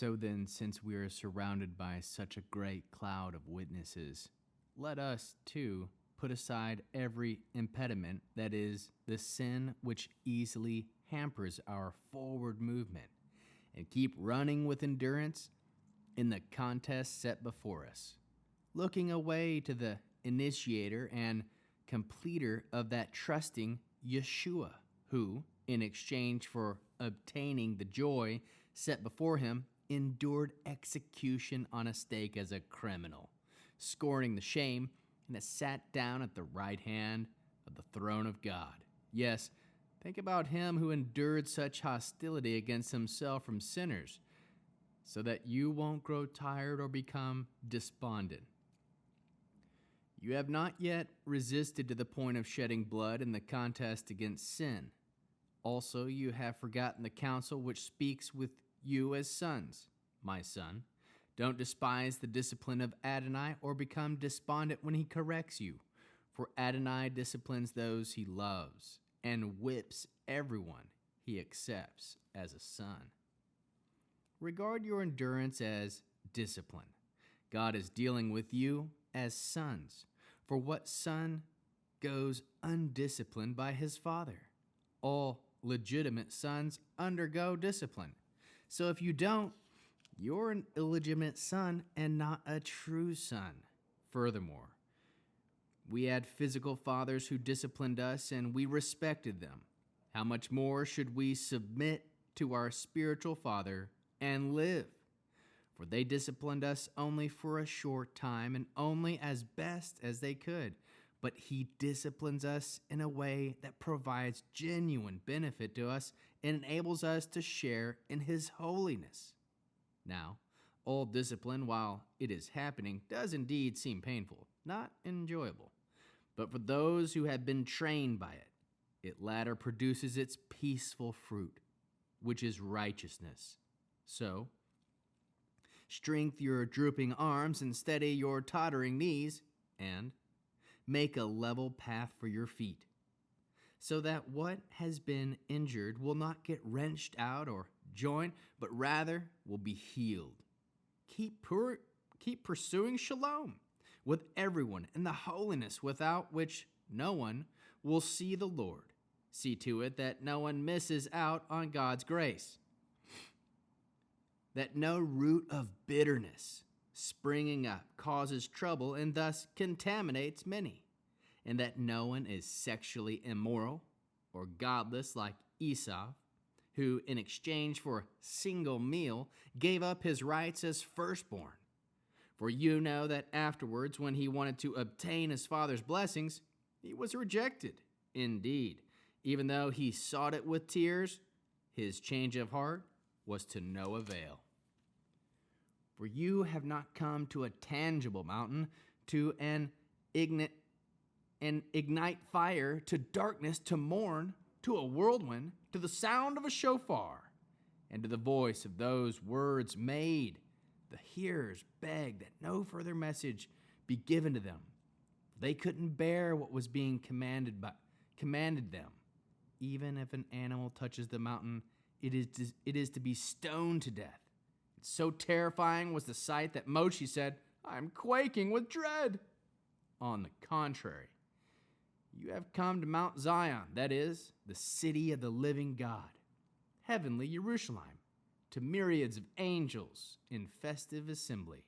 So then, since we are surrounded by such a great cloud of witnesses, let us, too, put aside every impediment, that is, the sin which easily hampers our forward movement, and keep running with endurance in the contest set before us, looking away to the initiator and completer of that trusting Yeshua, who, in exchange for obtaining the joy set before him, endured execution on a stake as a criminal, scorning the shame, and has sat down at the right hand of the throne of God. Yes, think about him who endured such hostility against himself from sinners, so that you won't grow tired or become despondent. You have not yet resisted to the point of shedding blood in the contest against sin. Also, you have forgotten the counsel which speaks with you as sons. My son, don't despise the discipline of Adonai or become despondent when he corrects you, for Adonai disciplines those he loves and whips everyone he accepts as a son. Regard your endurance as discipline. God is dealing with you as sons. For what son goes undisciplined by his father? All legitimate sons undergo discipline. So if you don't, you're an illegitimate son and not a true son. Furthermore, we had physical fathers who disciplined us and we respected them. How much more should we submit to our spiritual Father and live? For they disciplined us only for a short time and only as best as they could. But he disciplines us in a way that provides genuine benefit to us and enables us to share in his holiness. Now, all discipline, while it is happening, does indeed seem painful, not enjoyable. But for those who have been trained by it, it latter produces its peaceful fruit, which is righteousness. So, strengthen your drooping arms and steady your tottering knees, and make a level path for your feet, so that what has been injured will not get wrenched out or joined, but rather will be healed. Keep pursuing shalom with everyone and the holiness without which no one will see the Lord. See to it that no one misses out on God's grace, that no root of bitterness springing up causes trouble and thus contaminates many, and that no one is sexually immoral or godless like Esau, who in exchange for a single meal gave up his rights as firstborn. For you know that afterwards, when he wanted to obtain his father's blessings, he was rejected. Indeed, even though he sought it with tears, his change of heart was to no avail. For you have not come to a tangible mountain, to an ignite fire, to darkness, to morn, to a whirlwind, to the sound of a shofar, and to the voice of those words made. The hearers begged that no further message be given to them. They couldn't bear what was being commanded them. Even if an animal touches the mountain, it is to be stoned to death. So terrifying was the sight that Moshe said, "I'm quaking with dread." On the contrary, you have come to Mount Zion, that is, the city of the living God, heavenly Jerusalem, to myriads of angels in festive assembly,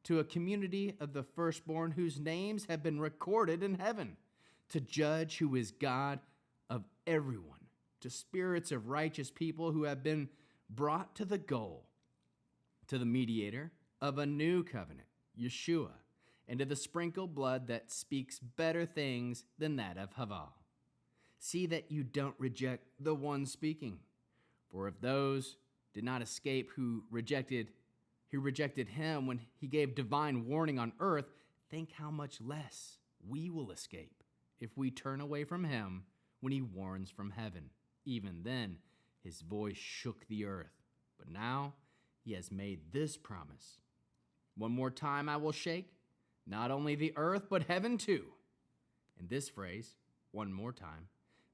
to a community of the firstborn whose names have been recorded in heaven, to judge who is God of everyone, to spirits of righteous people who have been brought to the goal, to the mediator of a new covenant, Yeshua, and to the sprinkled blood that speaks better things than that of Havel. See that you don't reject the one speaking. For if those did not escape who rejected him when he gave divine warning on earth, think how much less we will escape if we turn away from him when he warns from heaven. Even then, his voice shook the earth. But now he has made this promise: one more time I will shake not only the earth, but heaven too. And this phrase, one more time,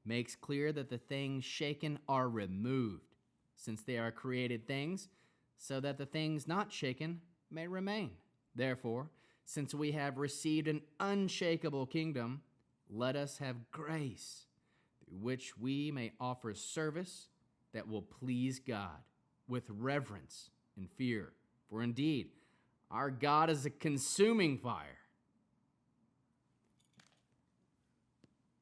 makes clear that the things shaken are removed. Since they are created things, so that the things not shaken may remain. Therefore, since we have received an unshakable kingdom, let us have grace through which we may offer service that will please God with reverence and fear. For indeed, our God is a consuming fire,